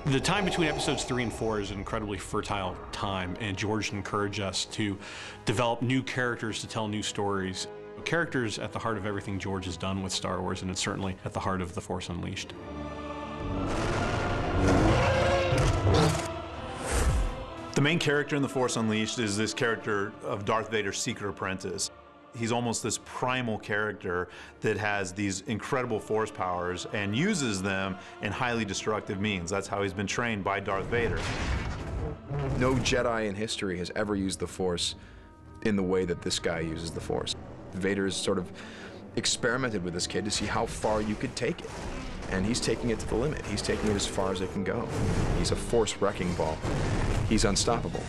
The time between episodes 3 and 4 is an incredibly fertile time, and George encouraged us to develop new characters to tell new stories. Characters at the heart of everything George has done with Star Wars, and it's certainly at the heart of The Force Unleashed. The main character in The Force Unleashed is this character of Darth Vader's secret apprentice. He's almost this primal character that has these incredible force powers and uses them in highly destructive means. That's how he's been trained by Darth Vader. No Jedi in history has ever used the Force in the way that this guy uses the Force. Vader's sort of experimented with this kid to see how far you could take it. And he's taking it to the limit. He's taking it as far as it can go. He's a Force wrecking ball. He's unstoppable.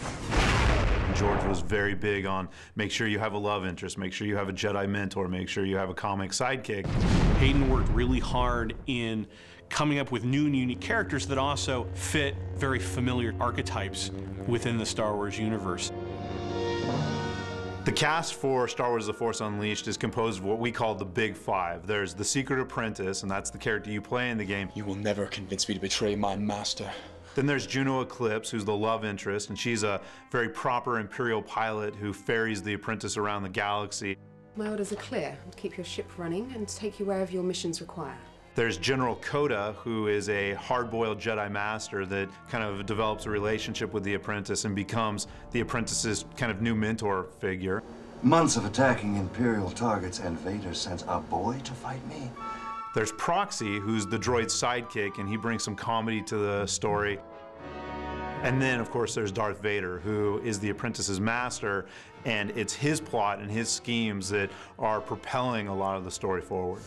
George was very big on make sure you have a love interest, make sure you have a Jedi mentor, make sure you have a comic sidekick. Hayden worked really hard in coming up with new and unique characters that also fit very familiar archetypes within the Star Wars universe. The cast for Star Wars The Force Unleashed is composed of what we call the Big Five. There's the Secret Apprentice, and that's the character you play in the game. You will never convince me to betray my master. Then there's Juno Eclipse, who's the love interest, and she's a very proper Imperial pilot who ferries the apprentice around the galaxy. My orders are clear: to keep your ship running and to take you wherever your missions require. There's General Coda, who is a hard-boiled Jedi Master that kind of develops a relationship with the apprentice and becomes the apprentice's kind of new mentor figure. Months of attacking Imperial targets, and Vader sends a boy to fight me? There's Proxy, who's the droid's sidekick, and he brings some comedy to the story. And then, of course, there's Darth Vader, who is the apprentice's master, and it's his plot and his schemes that are propelling a lot of the story forward.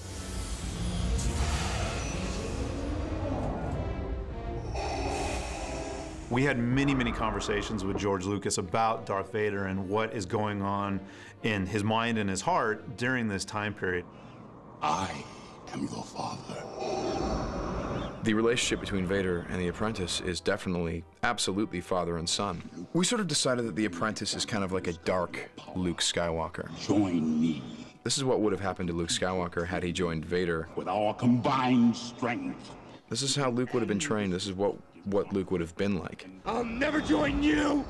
We had many, many conversations with George Lucas about Darth Vader and what is going on in his mind and his heart during this time period. I am your father. The relationship between Vader and the apprentice is definitely, absolutely father and son. We sort of decided that the apprentice is kind of like a dark Luke Skywalker. Join me. This is what would have happened to Luke Skywalker had he joined Vader. With our combined strength. This is how Luke would have been trained. This is what Luke would have been like. I'll never join you!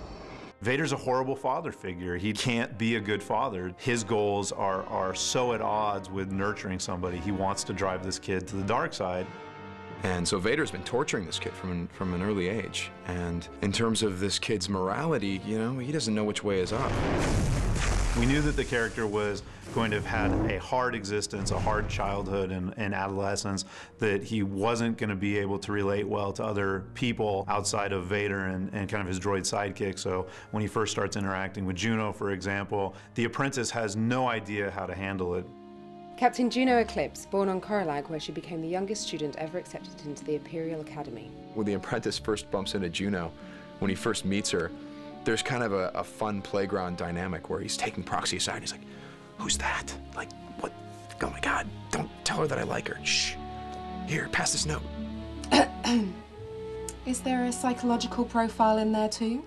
Vader's a horrible father figure. He can't be a good father. His goals are so at odds with nurturing somebody. He wants to drive this kid to the dark side. And so Vader's been torturing this kid from an early age. And in terms of this kid's morality, you know, he doesn't know which way is up. We knew that the character was going to have had a hard existence, a hard childhood and adolescence, that he wasn't going to be able to relate well to other people outside of Vader and kind of his droid sidekick. So when he first starts interacting with Juno, for example, the apprentice has no idea how to handle it. Captain Juno Eclipse, born on Koralag, where she became the youngest student ever accepted into the Imperial Academy. When the apprentice first bumps into Juno, when he first meets her, there's kind of a fun playground dynamic where he's taking Proxy aside. He's like, "Who's that? Like, what? Oh my God, don't tell her that I like her. Shh. Here, pass this note." Is there a psychological profile in there too?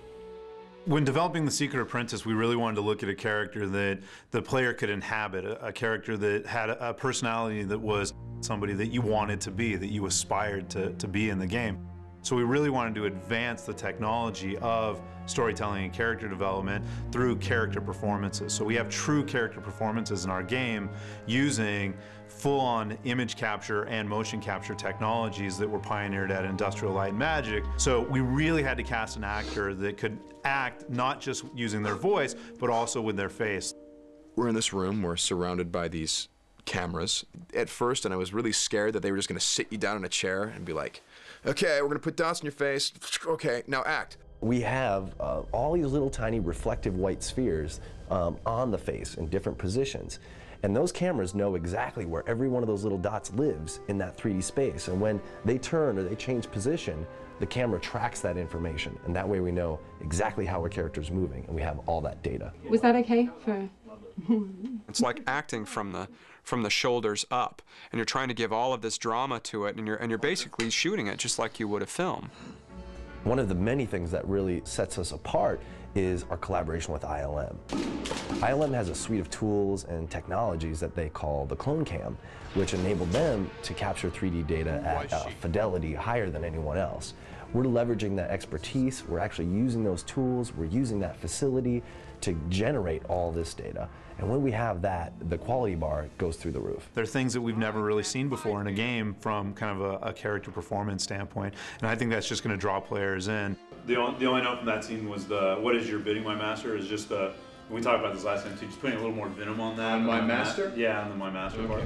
When developing The Secret Apprentice, we really wanted to look at a character that the player could inhabit, a character that had a personality that was somebody that you wanted to be, that you aspired to be in the game. So we really wanted to advance the technology of storytelling and character development through character performances. So we have true character performances in our game using full-on image capture and motion capture technologies that were pioneered at Industrial Light and Magic. So we really had to cast an actor that could act not just using their voice, but also with their face. We're in this room, we're surrounded by these cameras at first, and I was really scared that they were just gonna sit you down in a chair and be like, "Okay, we're gonna put dots in your face. Okay, now act." We have all these little tiny reflective white spheres on the face in different positions. And those cameras know exactly where every one of those little dots lives in that 3D space. And when they turn or they change position, the camera tracks that information. And that way we know exactly how our character's moving, and we have all that data. Was that okay for... It's like acting from the shoulders up, and you're trying to give all of this drama to it, and you're basically shooting it just like you would a film. One of the many things that really sets us apart is our collaboration with ILM. ILM has a suite of tools and technologies that they call the Clone Cam, which enable them to capture 3D data at a fidelity higher than anyone else. we're leveraging that expertise, we're actually using those tools, we're using that facility to generate all this data. And when we have that, the quality bar goes through the roof. There are things that we've never really seen before in a game from kind of a character performance standpoint, and I think that's just going to draw players in. The only note from that scene was the, what is your bidding, my master, is just the, we talked about this last time too, just putting a little more venom on that. On my master? Yeah, on the my master Okay. part.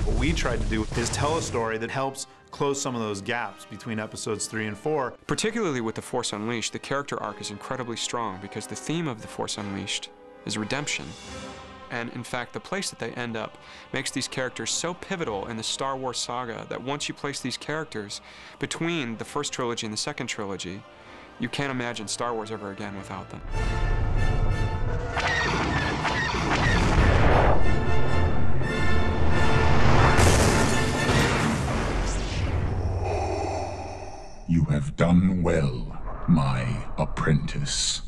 What we tried to do is tell a story that helps close some of those gaps between episodes 3 and 4. Particularly with The Force Unleashed, the character arc is incredibly strong because the theme of The Force Unleashed is redemption. And in fact, the place that they end up makes these characters so pivotal in the Star Wars saga that once you place these characters between the first trilogy and the second trilogy, you can't imagine Star Wars ever again without them. You have done well, my apprentice.